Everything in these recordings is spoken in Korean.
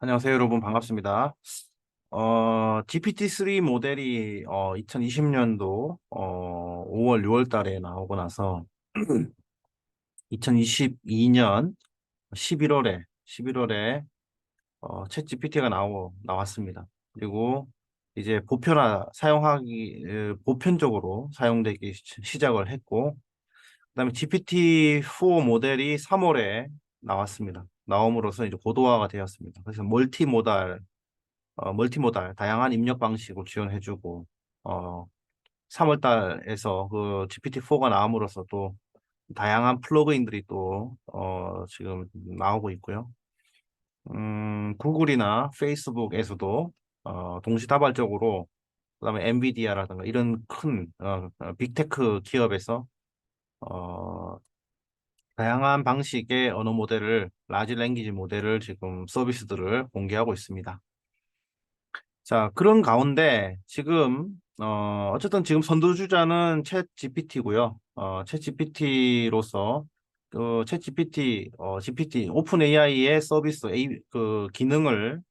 안녕하세요, 여러분. 반갑습니다. GPT-3 모델이 2020년도 5월, 6월 달에 나오고 나서 2022년 11월에 챗 GPT가 나왔습니다. 그리고 이제 보편적으로 사용되기 시작을 했고, 그다음에 GPT-4 모델이 3월에 나왔습니다. 나옴으로써 이제 고도화가 되었습니다. 그래서 멀티모달, 다양한 입력 방식을 지원해주고, 3월 달에서 그 GPT-4가 나옴으로써 또 다양한 플러그인들이 또, 지금 나오고 있고요. 구글이나 페이스북에서도, 동시다발적으로, 그다음에 엔비디아라든가 이런 큰, 빅테크 기업에서, 어, 다양한 방식의 언어 모델을, 라지 랭귀지 모델을 지금 서비스들을 공개하고 있습니다. 자, 그런 가운데 지금 어쨌든 지금 선두주자는 챗 GPT고요. 챗 GPT로서 챗 GPT 오픈 AI의 서비스 그 기능을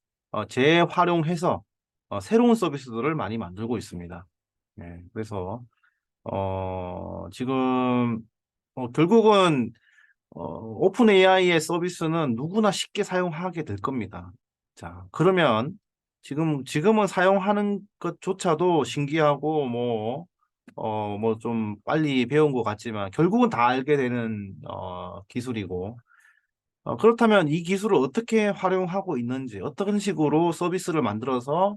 재활용해서 새로운 서비스들을 많이 만들고 있습니다. 네, 그래서 지금 결국은 오픈 AI의 서비스는 누구나 쉽게 사용하게 될 겁니다. 자, 그러면 지금은 사용하는 것조차도 신기하고 뭐 좀 빨리 배운 것 같지만 결국은 다 알게 되는 기술이고, 그렇다면 이 기술을 어떻게 활용하고 있는지, 어떤 식으로 서비스를 만들어서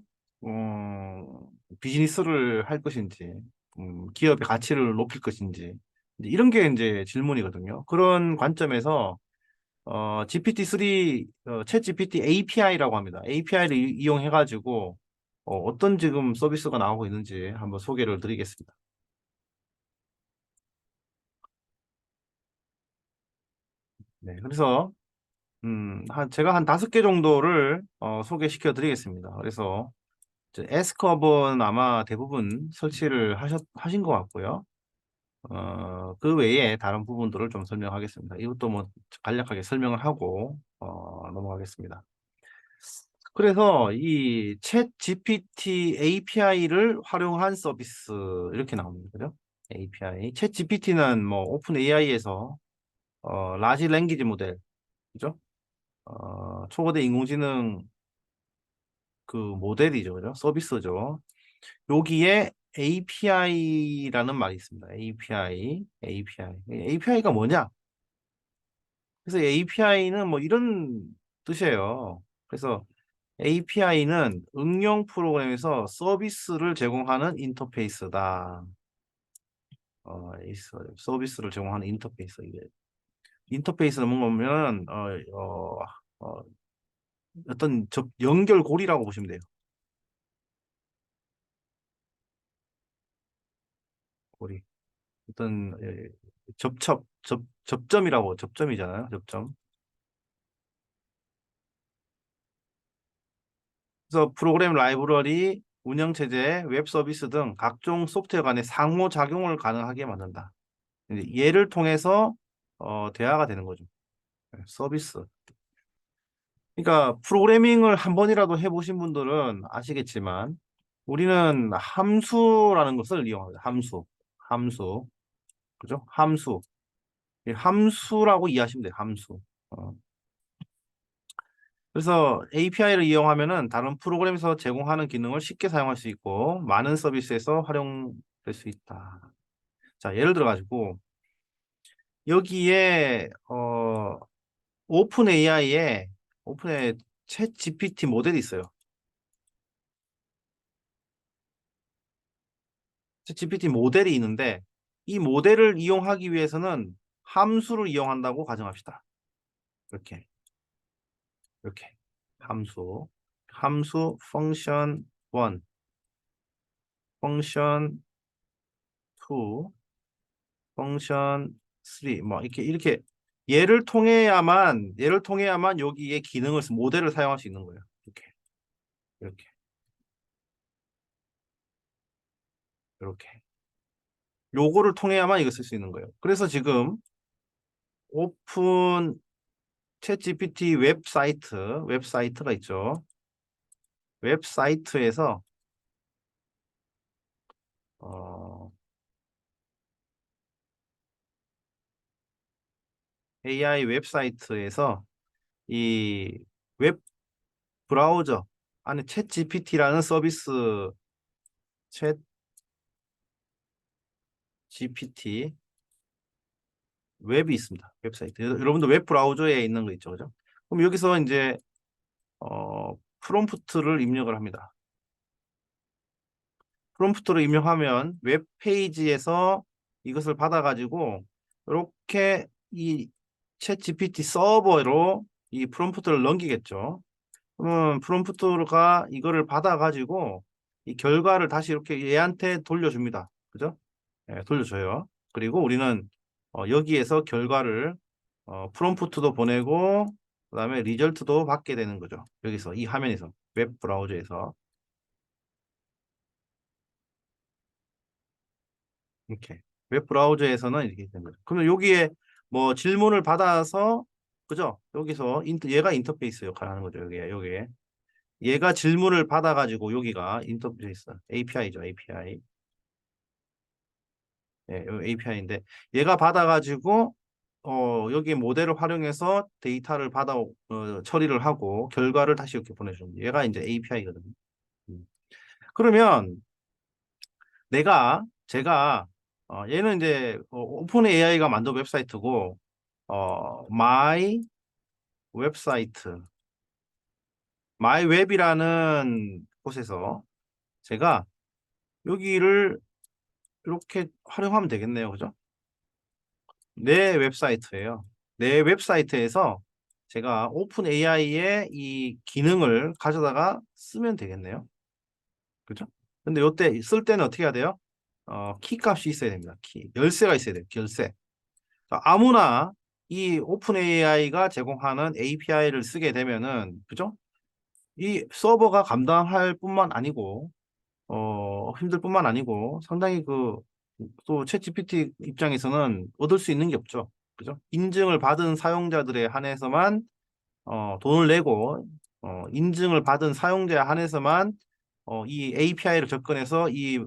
비즈니스를 할 것인지, 기업의 가치를 높일 것인지, 이제 이런 게 이제 질문이거든요. 그런 관점에서 GPT-3, 챗 GPT API라고 합니다. API를 이용해가지고 어떤 지금 서비스가 나오고 있는지 한번 소개를 드리겠습니다. 네, 그래서 제가 한 5개 정도를 소개시켜 드리겠습니다. 그래서 에스컵은 아마 대부분 설치를 하신 것 같고요. 그 외에 다른 부분들을 좀 설명하겠습니다. 이것도 뭐 간략하게 설명을 하고 넘어가겠습니다. 그래서 이 챗 GPT API를 활용한 서비스 이렇게 나옵니다. 그죠? API. 챗 GPT는 뭐 오픈 AI에서 라지 랭귀지 모델, 그죠? 초거대 인공지능 그 모델이죠. 그죠? 서비스죠. 여기에 API라는 말이 있습니다. API. API가 뭐냐? 그래서 API는 뭐 이런 뜻이에요. 그래서 API는 응용 프로그램에서 서비스를 제공하는 인터페이스다. 서비스를 제공하는 인터페이스. 이게 인터페이스는 뭐냐면 어, 어떤 연결고리라고 보시면 돼요. 고리. 어떤 접점이잖아요. 접점. 그래서 프로그램 라이브러리, 운영체제, 웹 서비스 등 각종 소프트웨어 간의 상호작용을 가능하게 만든다. 이제 얘를 통해서 대화가 되는 거죠. 네, 서비스. 그러니까 프로그래밍을 한 번이라도 해보신 분들은 아시겠지만 우리는 함수라는 것을 이용합니다. 함수, 그죠? 함수. 이 함수라고 이해하시면 돼요. 함수. 어. 그래서 API를 이용하면은 다른 프로그램에서 제공하는 기능을 쉽게 사용할 수 있고 많은 서비스에서 활용될 수 있다. 자, 예를 들어 가지고 여기에 오픈 AI에 오픈의 챗 GPT 모델이 있어요. 챗 GPT 모델이 있는데 이 모델을 이용하기 위해서는 함수를 이용한다고 가정합시다. 이렇게 이렇게 함수 펑션 1, 펑션 2, 펑션 3, 뭐 이렇게 얘를 통해야만 여기에 모델을 사용할 수 있는 거예요. 이렇게 이렇게 요거를 통해야만 이거 쓸 수 있는 거예요. 그래서 지금 오픈 챗 GPT 웹사이트가 있죠. 웹사이트에서 어, AI 웹사이트에서 이 웹 브라우저 안에 챗 GPT라는 서비스 챗 GPT 웹이 있습니다. 웹사이트. 여러분도 웹 브라우저에 있는 거 있죠, 그죠? 그럼 여기서 이제 프롬프트를 입력을 합니다. 프롬프트를 입력하면 웹 페이지에서 이것을 받아가지고 이렇게 이 챗 GPT 서버로 이 프롬프트를 넘기겠죠. 그러면 프롬프트가 이거를 받아가지고 이 결과를 다시 이렇게 얘한테 돌려줍니다. 그죠? 예, 돌려줘요. 그리고 우리는 여기에서 결과를 프롬프트도 보내고 그다음에 리절트도 받게 되는 거죠. 여기서 이 화면에서 웹 브라우저에서 이렇게 웹 브라우저에서는 이렇게 되는 거죠. 그러면 여기에 뭐 질문을 받아서 그죠? 여기서 얘가 인터페이스 역할을 하는 거죠. 여기에 얘가 질문을 받아가지고 여기가 인터페이스 API죠. API. 예, API인데 얘가 받아가지고 여기 모델을 활용해서 데이터를 받아 처리를 하고 결과를 다시 이렇게 보내주는 거예요. 얘가 이제 API거든요. 그러면 제가 얘는 이제 오픈 AI가 만든 웹사이트고 마이 웹사이트 마이 웹이라는 곳에서 제가 여기를 이렇게 활용하면 되겠네요. 그죠? 내 웹사이트예요. 내 웹사이트에서 제가 오픈 AI의 이 기능을 가져다가 쓰면 되겠네요. 그죠? 근데 요때 쓸 때는 어떻게 해야 돼요? 키 값이 있어야 됩니다. 열쇠가 있어야 돼요. 열쇠. 아무나 이 오픈 AI가 제공하는 API를 쓰게 되면은 그죠? 이 서버가 감당할 뿐만 아니고 힘들 뿐만 아니고 상당히 또 챗GPT 입장에서는 얻을 수 있는 게 없죠. 그죠? 인증을 받은 사용자들에 한해서만 돈을 내고 인증을 받은 사용자에 한해서만 이 API를 접근해서 이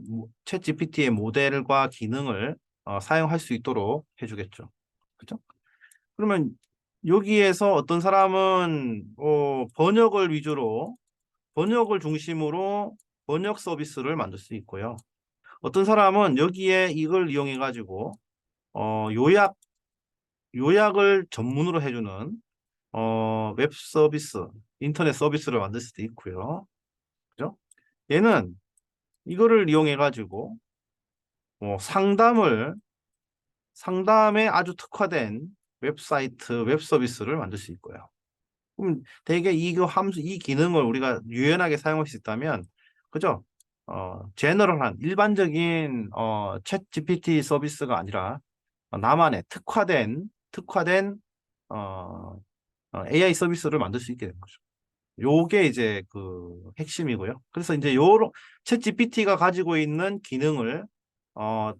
챗GPT의 모델과 기능을 사용할 수 있도록 해주겠죠. 그죠? 그러면 여기에서 어떤 사람은 번역을 중심으로 번역 서비스를 만들 수 있고요. 어떤 사람은 여기에 이걸 이용해 가지고 요약을 전문으로 해주는 웹 서비스, 인터넷 서비스를 만들 수도 있고요. 그죠? 얘는 이거를 이용해 가지고 상담에 아주 특화된 웹 서비스를 만들 수 있고요. 그럼 대개 이 기능을 우리가 유연하게 사용할 수 있다면, 그죠? 제너럴한 일반적인 챗 GPT 서비스가 아니라 나만의 특화된 어, AI 서비스를 만들 수 있게 되는 거죠. 요게 이제 그 핵심이고요. 그래서 이제 요런 챗 GPT가 가지고 있는 기능을 어,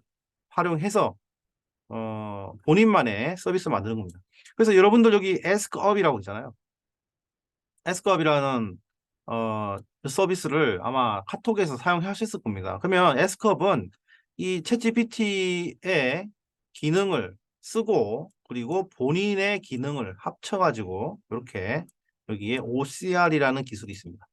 활용해서 본인만의 서비스를 만드는 겁니다. 그래서 여러분들 여기 에스크업이라고 있잖아요. 에스크업이라는 서비스를 아마 카톡에서 사용하셨을 겁니다. 그러면 에스크업은 이 챗GPT의 기능을 쓰고 그리고 본인의 기능을 합쳐가지고 이렇게 여기에 OCR이라는 기술이 있습니다.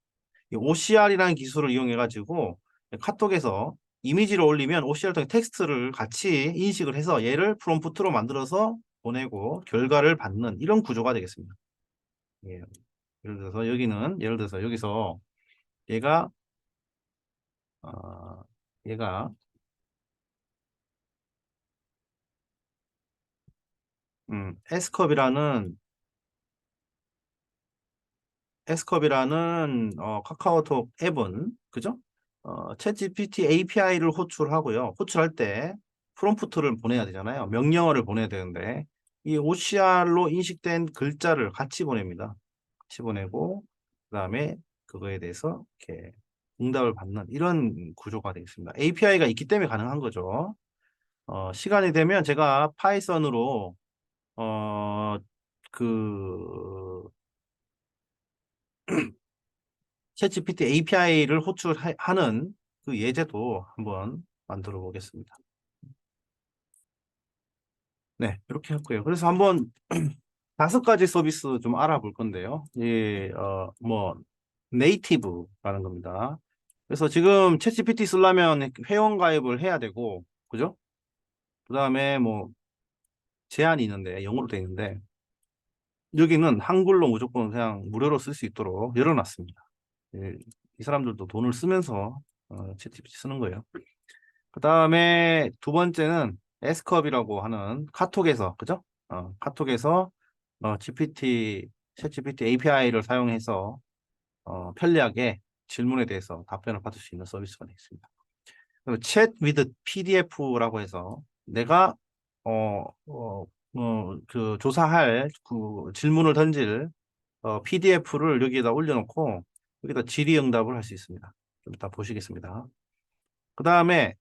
이 OCR이라는 기술을 이용해가지고 카톡에서 이미지를 올리면 OCR 통해 텍스트를 같이 인식을 해서 얘를 프롬프트로 만들어서 보내고 결과를 받는 이런 구조가 되겠습니다. 예. 예를 들어서 여기서 얘가 어, 얘가 에스컵이라는 카카오톡 앱은 그죠? 챗 GPT API를 호출하고요. 호출할 때 프롬프트를 보내야 되잖아요. 명령어를 보내야 되는데 이 OCR로 인식된 글자를 같이 보냅니다. 같이 보내고 그다음에 그거에 대해서 이렇게 응답을 받는 이런 구조가 되겠습니다. API가 있기 때문에 가능한 거죠. 시간이 되면 제가 파이썬으로 어, 그 챗GPT API를 호출하는 그 예제도 한번 만들어 보겠습니다. 네, 이렇게 했고요. 그래서 한번 5가지 서비스 좀 알아볼 건데요. 뭐, 네이티브라는 겁니다. 그래서 지금 챗GPT 쓰려면 회원 가입을 해야 되고, 그죠? 그 다음에 뭐, 제한이 있는데, 영어로 되어 있는데, 여기는 한글로 무조건 그냥 무료로 쓸 수 있도록 열어놨습니다. 예, 이 사람들도 돈을 쓰면서 챗GPT 쓰는 거예요. 그 다음에 두 번째는 에스컵이라고 하는 카톡에서, 그죠? 카톡에서 챗GPT API를 사용해서 편리하게 질문에 대해서 답변을 받을 수 있는 서비스가 되어 있습니다. 그리고 챗 with PDF라고 해서 내가 그 조사할 그 질문을 던질 PDF를 여기에다 올려놓고 여기다 질의응답을 할 수 있습니다. 좀 이따 보시겠습니다. 그 다음에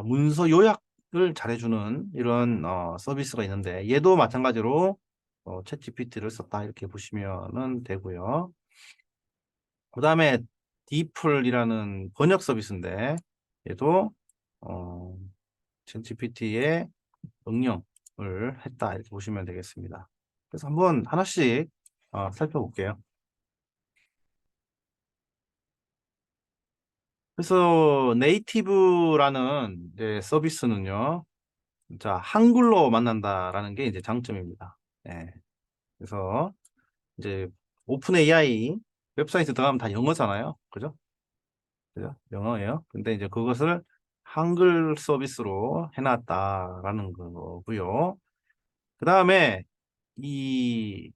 문서 요약을 잘해주는 이런 서비스가 있는데 얘도 마찬가지로 챗 GPT를 썼다 이렇게 보시면 되고요. 그 다음에 디플이라는 번역 서비스인데 얘도 챗 GPT의 응용을 했다 이렇게 보시면 되겠습니다. 그래서 한번 하나씩 살펴볼게요. 그래서 네이티브라는 이제 서비스는요, 자, 한글로 만난다라는 게 이제 장점입니다. 예. 그래서 이제 오픈 AI 웹사이트 들어가면 다 영어잖아요. 그죠? 그죠? 영어예요. 근데 이제 그것을 한글 서비스로 해놨다라는 거고요. 그 다음에 이,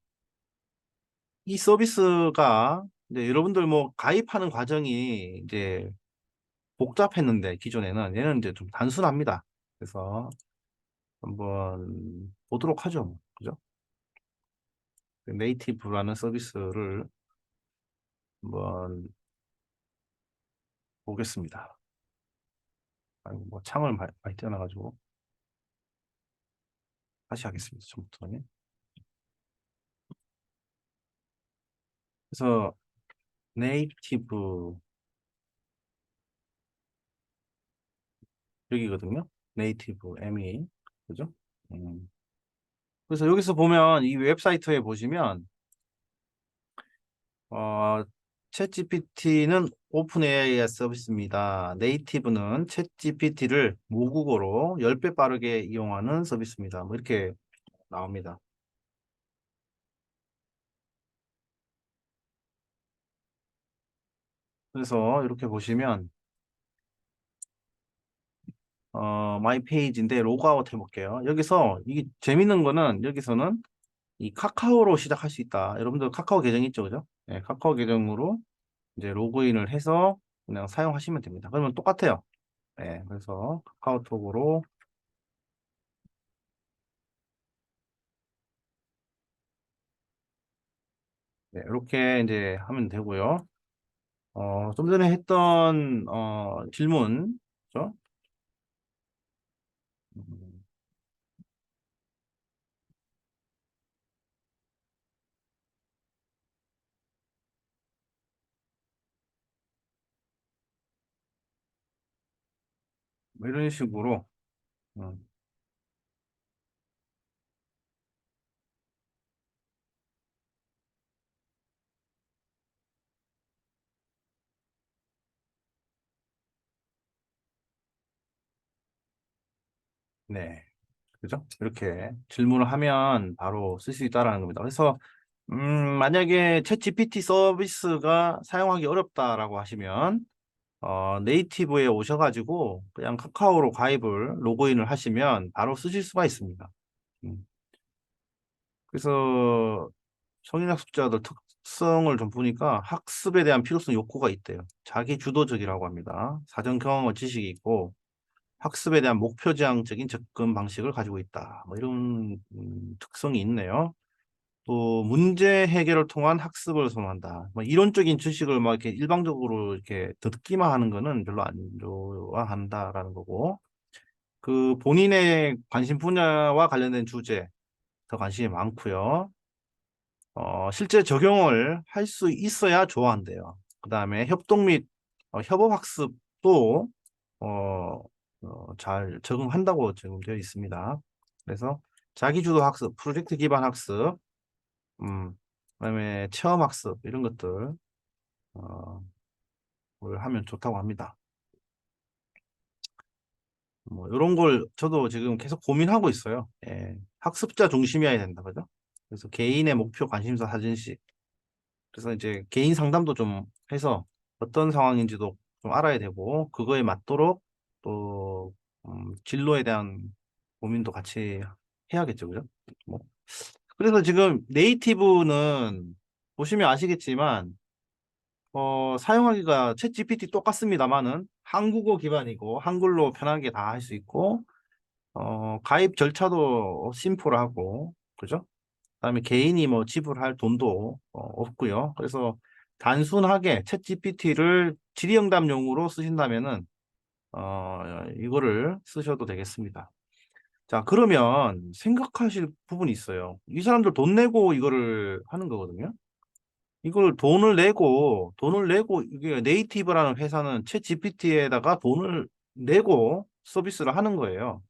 이 서비스가 이제 여러분들 뭐 가입하는 과정이 이제 복잡했는데 기존에는 얘는 이제 좀 단순합니다. 그래서 한번 보도록 하죠. 뭐. 그죠? 네이티브라는 서비스를 한번 보겠습니다. 아이고, 뭐 창을 많이 떼어놔가지고 다시 하겠습니다. 처음부터. 그래서 네이티브 여기거든요. 네이티브 ME 그죠? 음. 그래서 여기서 보면 이 웹사이트에 보시면 챗GPT는 오픈 AI 서비스입니다. 네이티브는 챗GPT를 모국어로 10배 빠르게 이용하는 서비스입니다. 뭐 이렇게 나옵니다. 그래서 이렇게 보시면 마이 페이지인데 로그아웃 해볼게요. 여기서 이게 재밌는 거는 여기서는 이 카카오로 시작할 수 있다. 여러분들 카카오 계정 있죠, 그죠? 네, 카카오 계정으로 이제 로그인을 해서 그냥 사용하시면 됩니다. 그러면 똑같아요. 네, 그래서 카카오톡으로 네, 이렇게 이제 하면 되고요. 좀 전에 했던 질문, 그죠? 음, 뭐 이런 식으로 음, 네, 그죠? 이렇게 질문을 하면 바로 쓸 수 있다라는 겁니다. 그래서 만약에 챗 GPT 서비스가 사용하기 어렵다라고 하시면 네이티브에 오셔가지고 그냥 카카오로 가입을 로그인을 하시면 바로 쓰실 수가 있습니다. 음, 그래서 성인학습자들 특성을 좀 보니까 학습에 대한 필요성 욕구가 있대요. 자기 주도적이라고 합니다. 사전 경험과 지식이 있고 학습에 대한 목표지향적인 접근 방식을 가지고 있다. 뭐 이런 특성이 있네요. 또 문제 해결을 통한 학습을 선호한다. 뭐 이론적인知識을 막 이렇게 일방적으로 이렇게 듣기만 하는 거는 별로 안 좋아한다라는 거고, 그 본인의 관심 분야와 관련된 주제 더 관심이 많고요. 실제 적용을 할 수 있어야 좋아한대요. 그다음에 협동 및 협업 학습도 어, 잘 적응한다고 지금 되어 있습니다. 그래서 자기주도 학습, 프로젝트 기반 학습, 그다음에 체험 학습 이런 것들 어, 을 하면 좋다고 합니다. 뭐 이런 걸 저도 지금 계속 고민하고 있어요. 예. 학습자 중심이어야 된다, 그죠? 그래서 개인의 목표, 관심사, 사진식. 그래서 이제 개인 상담도 좀 해서 어떤 상황인지도 좀 알아야 되고 그거에 맞도록 또 진로에 대한 고민도 같이 해야겠죠, 그죠? 뭐 그래서 지금 네이티브는 보시면 아시겠지만 사용하기가 챗 GPT 똑같습니다만은 한국어 기반이고 한글로 편하게 다 할 수 있고 가입 절차도 심플하고 그죠? 그다음에 개인이 뭐 지불할 돈도 없고요. 그래서 단순하게 챗 GPT를 질의응답용으로 쓰신다면은 이거를 쓰셔도 되겠습니다. 자, 그러면 생각하실 부분이 있어요. 이 사람들 돈 내고 이거를 하는 거거든요. 이걸 돈을 내고 이게 네이티브라는 회사는 챗 GPT에다가 돈을 내고 서비스를 하는 거예요.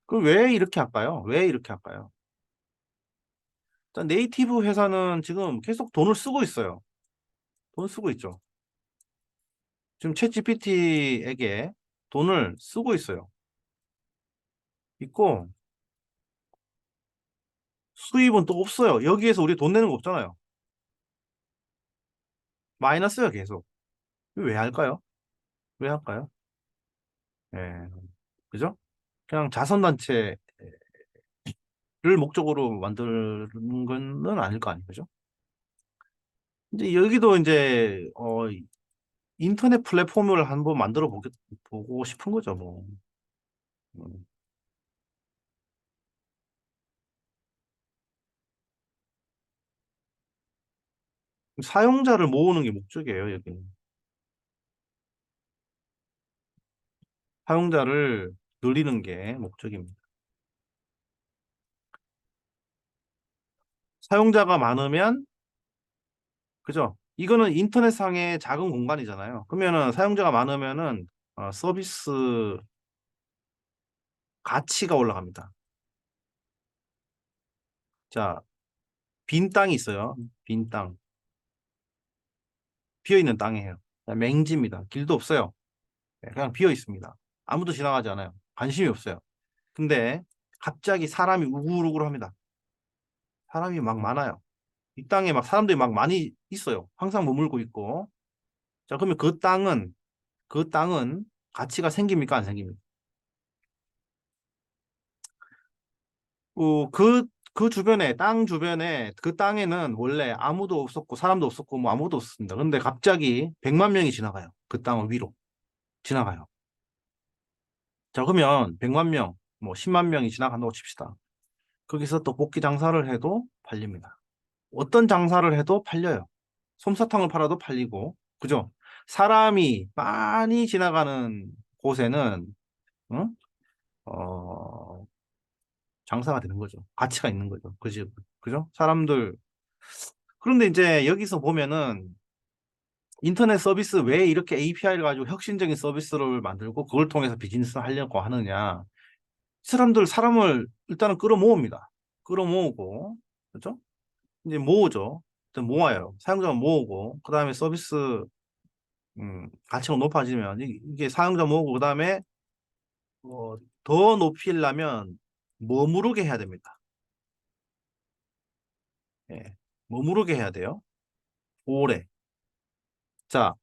그럼 왜 이렇게 할까요? 왜 이렇게 할까요? 일단 네이티브 회사는 지금 계속 돈을 쓰고 있어요. 돈 쓰고 있죠. 지금 챗 GPT에게 돈을 쓰고 있어요. 있고 수입은 또 없어요. 여기에서 우리 돈 내는 거 없잖아요. 마이너스야 계속. 왜 할까요? 왜 할까요? 예, 그죠? 그냥 자선단체를 목적으로 만드는 건 아닐 거 아니에요, 그죠? 이제 여기도 이제 인터넷 플랫폼을 한번 보고 싶은 거죠, 뭐. 음. 사용자를 모으는 게 목적이에요, 여기는. 사용자를 늘리는 게 목적입니다. 사용자가 많으면, 그죠? 이거는 인터넷상의 작은 공간이잖아요. 그러면은 사용자가 많으면은 서비스 가치가 올라갑니다. 자, 빈 땅이 있어요. 빈 땅. 비어있는 땅이에요. 맹지입니다. 길도 없어요. 네, 그냥 비어 있습니다. 아무도 지나가지 않아요. 관심이 없어요. 근데 갑자기 사람이 우글우글 합니다. 사람이 막 많아요. 이 땅에 막 사람들이 막 많이 있어요. 항상 머물고 있고. 자, 그러면 그 땅은 가치가 생깁니까? 안 생깁니까? 그 주변에, 땅 주변에, 그 땅에는 원래 아무도 없었고, 사람도 없었고, 뭐 아무도 없습니다. 근데 갑자기 100만 명이 지나가요. 그 땅을 위로 지나가요. 자, 그러면 100만 명, 뭐 10만 명이 지나간다고 칩시다. 거기서 또 복귀 장사를 해도 팔립니다. 어떤 장사를 해도 팔려요. 솜사탕을 팔아도 팔리고, 그죠? 사람이 많이 지나가는 곳에는, 응? 어, 장사가 되는 거죠. 가치가 있는 거죠. 그죠? 그죠? 사람들. 그런데 이제 여기서 보면은 인터넷 서비스 왜 이렇게 API를 가지고 혁신적인 서비스를 만들고 그걸 통해서 비즈니스 하려고 하느냐. 사람을 일단은 끌어모읍니다. 끌어모으고, 그죠? 이제 모으죠. 일단 모아요. 사용자 모으고, 그 다음에 서비스, 가치가 높아지면, 이게 사용자 모으고, 그 다음에, 더 높이려면, 머무르게 해야 됩니다. 예. 머무르게 해야 돼요. 오래. 자,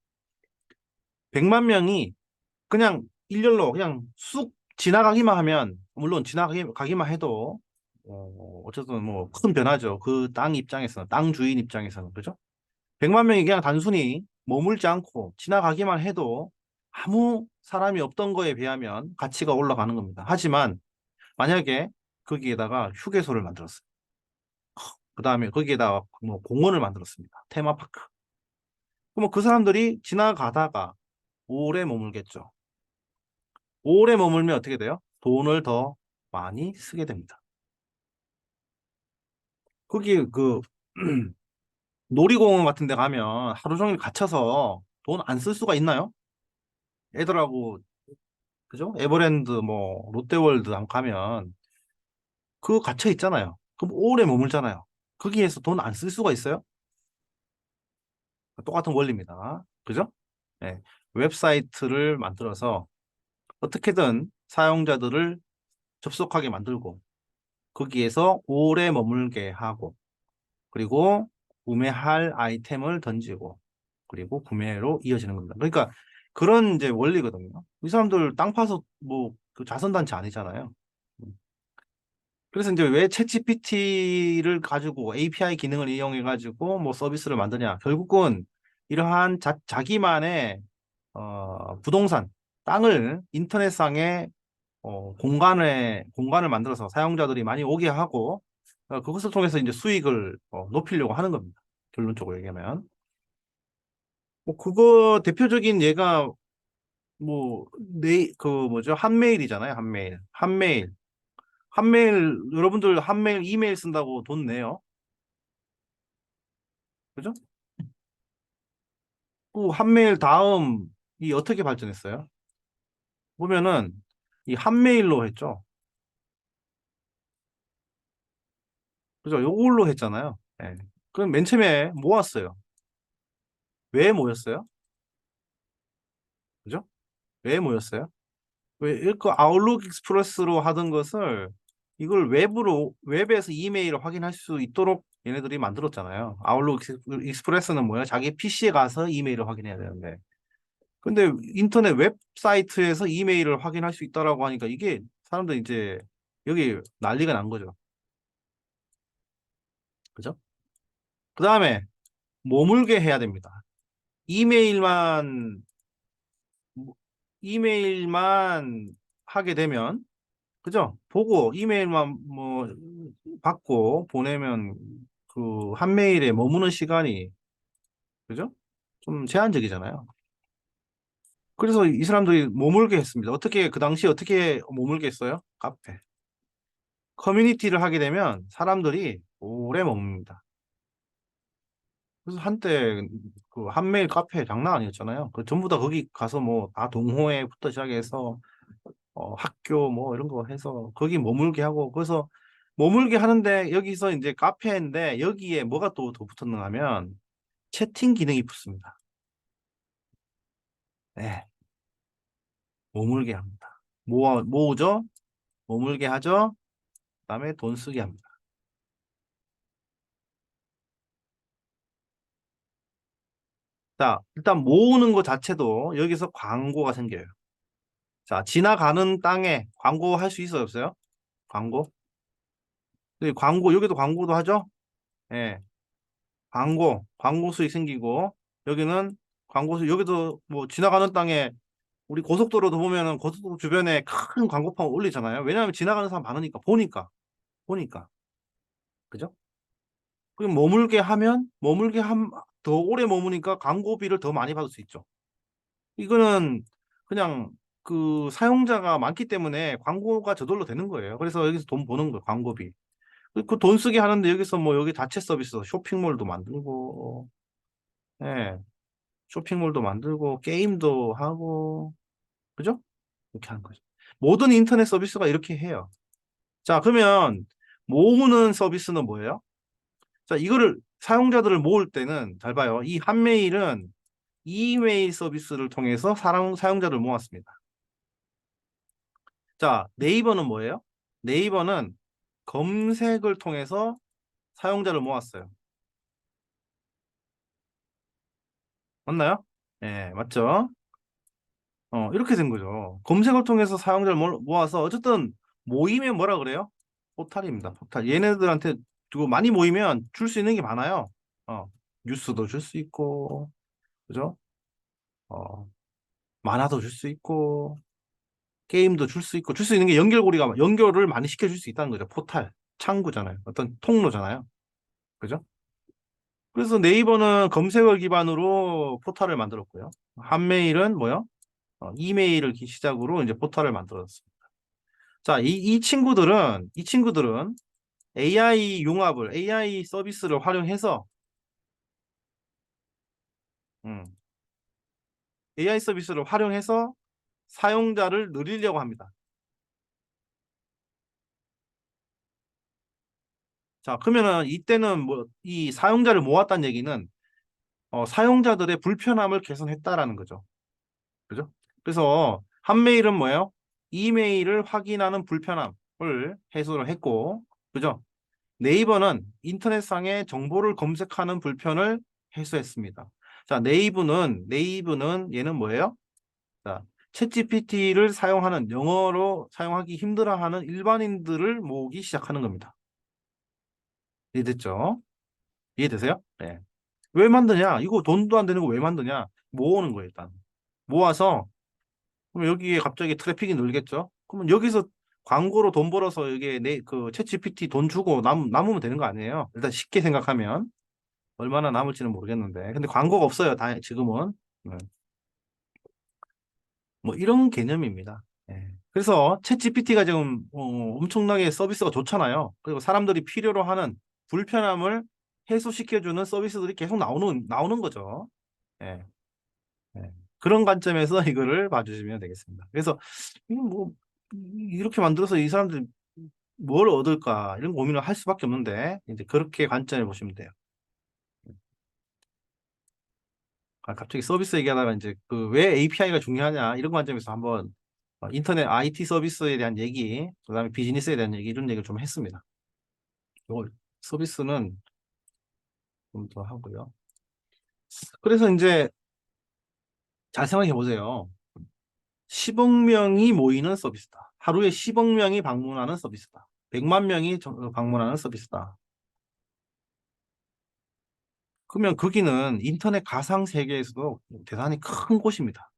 100만 명이 그냥 일렬로 그냥 쑥 지나가기만 하면, 물론 지나가기만 해도, 어쨌든 뭐 큰 변화죠. 그 땅 입장에서는, 땅 주인 입장에서는, 그죠? 100만 명이 그냥 단순히 머물지 않고 지나가기만 해도 아무 사람이 없던 거에 비하면 가치가 올라가는 겁니다. 하지만 만약에 거기에다가 휴게소를 만들었어요. 그 다음에 거기에다가 뭐 공원을 만들었습니다. 테마파크. 그럼 그 사람들이 지나가다가 오래 머물겠죠. 오래 머물면 어떻게 돼요? 돈을 더 많이 쓰게 됩니다. 거기 놀이공원 같은 데 가면 하루 종일 갇혀서 돈 안 쓸 수가 있나요? 애들하고, 그죠? 에버랜드, 뭐, 롯데월드 한번 가면 그거 갇혀 있잖아요. 그럼 오래 머물잖아요. 거기에서 돈 안 쓸 수가 있어요? 똑같은 원리입니다. 그죠? 네. 웹사이트를 만들어서 어떻게든 사용자들을 접속하게 만들고 거기에서 오래 머물게 하고 그리고 구매할 아이템을 던지고 그리고 구매로 이어지는 겁니다. 그러니까 그런 이제 원리거든요. 이 사람들 땅 파서 뭐그 자선단체 아니잖아요. 그래서 이제 왜 챗GPT를 가지고 API 기능을 이용해 가지고 뭐 서비스를 만드냐? 결국은 이러한 자기만의 부동산 땅을 인터넷상에 공간을 만들어서 사용자들이 많이 오게 하고 그것을 통해서 이제 수익을 높이려고 하는 겁니다. 결론적으로 얘기하면. 뭐 그거 대표적인 예가 뭐 그 뭐죠? 한메일이잖아요. 한메일. 한메일 여러분들 한메일 이메일 쓴다고 돈 내요. 그죠? 그 한메일 다음 이 어떻게 발전했어요? 보면은 이 한메일로 했죠. 그죠? 요걸로 했잖아요. 예. 그럼 맨 처음에 모았어요. 왜 모였어요? 그죠? 왜 모였어요? 왜 이렇게 아웃룩 익스프레스로 하던 것을 이걸 웹에서 이메일을 확인할 수 있도록 얘네들이 만들었잖아요. 아웃룩 익스프레스는 뭐야? 자기 PC에 가서 이메일을 확인해야 되는데. 근데 인터넷 웹사이트에서 이메일을 확인할 수 있다라고 하니까 이게 사람들 이제 여기 난리가 난 거죠. 그죠? 그 다음에 머물게 해야 됩니다. 이메일만 이메일만 하게 되면 그죠? 보고 이메일만 뭐 받고 보내면 그 한 메일에 머무는 시간이 그죠? 좀 제한적이잖아요. 그래서 이 사람들이 머물게 했습니다. 어떻게 그 당시 어떻게 머물게 했어요? 카페. 커뮤니티를 하게 되면 사람들이 오래 머뭅니다. 그래서 한때 그 한메일 카페 장난 아니었잖아요. 그 전부 다 거기 가서 뭐 다 동호회부터 시작해서 학교 뭐 이런 거 해서 거기 머물게 하고 그래서 머물게 하는데 여기서 이제 카페인데 여기에 뭐가 또 더 붙었는가 하면 채팅 기능이 붙습니다. 네, 머물게 합니다. 모으죠? 머물게 하죠? 그다음에 돈 쓰게 합니다. 자, 일단 모으는 것 자체도 여기서 광고가 생겨요. 자, 지나가는 땅에 광고 할 수 있어요, 없어요? 광고? 광고, 여기도 광고도 하죠? 예. 광고 수익 생기고, 여기는 광고 수익, 여기도 뭐 지나가는 땅에 우리 고속도로도 보면은 고속도로 주변에 큰 광고판 올리잖아요. 왜냐하면 지나가는 사람 많으니까, 보니까. 그죠? 그럼 더 오래 머무니까 광고비를 더 많이 받을 수 있죠. 이거는 그냥 그 사용자가 많기 때문에 광고가 저절로 되는 거예요. 그래서 여기서 돈 버는 거예요, 광고비. 그 돈 쓰게 하는데 여기서 뭐 여기 자체 서비스 쇼핑몰도 만들고, 예, 쇼핑몰도 만들고, 게임도 하고, 그죠? 이렇게 하는 거죠. 모든 인터넷 서비스가 이렇게 해요. 자, 그러면 모으는 서비스는 뭐예요? 자, 이거를 사용자들을 모을 때는 잘 봐요. 이 한메일은 이메일 서비스를 통해서 사용자를 모았습니다. 자, 네이버는 뭐예요? 네이버는 검색을 통해서 사용자를 모았어요. 맞나요? 예, 맞죠? 이렇게 된 거죠. 검색을 통해서 사용자를 모아서 어쨌든 모이면 뭐라 그래요? 포탈입니다. 포탈. 얘네들한테 두고 많이 모이면 줄 수 있는 게 많아요. 어, 뉴스도 줄 수 있고, 그죠? 어, 만화도 줄 수 있고, 게임도 줄 수 있고, 줄 수 있는 게 연결을 많이 시켜줄 수 있다는 거죠. 포탈. 창구잖아요. 어떤 통로잖아요. 그죠? 그래서 네이버는 검색어 기반으로 포털을 만들었고요. 한메일은 뭐요? 이메일을 시작으로 이제 포털을 만들었습니다. 자, 이 친구들은 AI 서비스를 활용해서 음. AI 서비스를 활용해서 사용자를 늘리려고 합니다. 자, 그러면은 이때는 뭐 이 사용자를 모았다는 얘기는 사용자들의 불편함을 개선했다라는 거죠. 그죠? 그래서 한 메일은 뭐예요? 이메일을 확인하는 불편함을 해소를 했고, 그죠? 네이버는 인터넷상의 정보를 검색하는 불편을 해소했습니다. 자, 네이버는 얘는 뭐예요? 자, 챗GPT를 사용하는 영어로 사용하기 힘들어하는 일반인들을 모으기 시작하는 겁니다. 이해됐죠? 이해되세요? 네. 왜 만드냐? 이거 돈도 안 되는 거 왜 만드냐? 모으는 거예요, 일단. 모아서 그럼 여기에 갑자기 트래픽이 늘겠죠? 그러면 여기서 광고로 돈 벌어서 이게 챗 GPT 돈 주고 남으면 되는 거 아니에요? 일단 쉽게 생각하면 얼마나 남을지는 모르겠는데. 근데 광고가 없어요, 지금은. 네. 뭐 이런 개념입니다. 예. 그래서 챗 GPT가 지금 엄청나게 서비스가 좋잖아요. 그리고 사람들이 필요로 하는 불편함을 해소시켜주는 서비스들이 계속 나오는 거죠. 예. 예. 그런 관점에서 이거를 봐주시면 되겠습니다. 그래서 뭐 이렇게 만들어서 이 사람들이 뭘 얻을까 이런 고민을 할 수밖에 없는데 이제 그렇게 관점을 보시면 돼요. 갑자기 서비스 얘기하다가 이제 그 왜 API가 중요하냐 이런 관점에서 한번 인터넷 IT 서비스에 대한 얘기, 그다음에 비즈니스에 대한 얘기 이런 얘기를 좀 했습니다. 요 서비스는 좀 더 하고요. 그래서 이제 잘 생각해 보세요. 10억 명이 모이는 서비스다. 하루에 10억 명이 방문하는 서비스다. 100만 명이 방문하는 서비스다. 그러면 거기는 인터넷 가상 세계에서도 대단히 큰 곳입니다.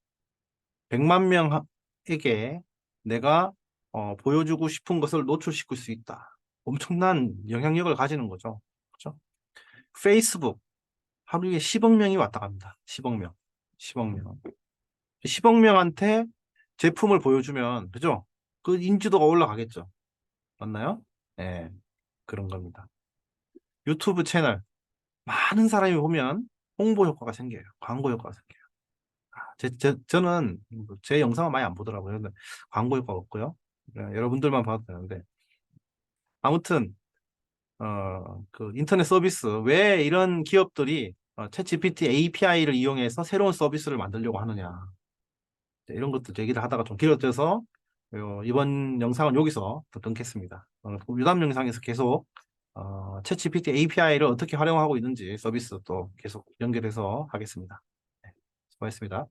100만 명에게 내가 보여주고 싶은 것을 노출시킬 수 있다. 엄청난 영향력을 가지는 거죠. 그렇죠? 페이스북 하루에 10억 명이 왔다 갑니다. 10억 명. 10억 명. 10억 명한테 제품을 보여주면 그죠? 그 인지도가 올라가겠죠. 맞나요? 네, 그런 겁니다. 유튜브 채널 많은 사람이 보면 홍보 효과가 생겨요. 광고 효과가 생겨요. 저는 제 영상을 많이 안 보더라고요. 근데 광고 효과가 없고요. 여러분들만 봐도 되는데 아무튼 그 인터넷 서비스 왜 이런 기업들이 챗GPT API를 이용해서 새로운 서비스를 만들려고 하느냐 이런 것도 얘기를 하다가 좀 길어져서 이번 영상은 여기서 또 끊겠습니다. 유담 영상에서 계속 챗GPT API를 어떻게 활용하고 있는지 서비스 또 계속 연결해서 하겠습니다. 네, 수고하셨습니다.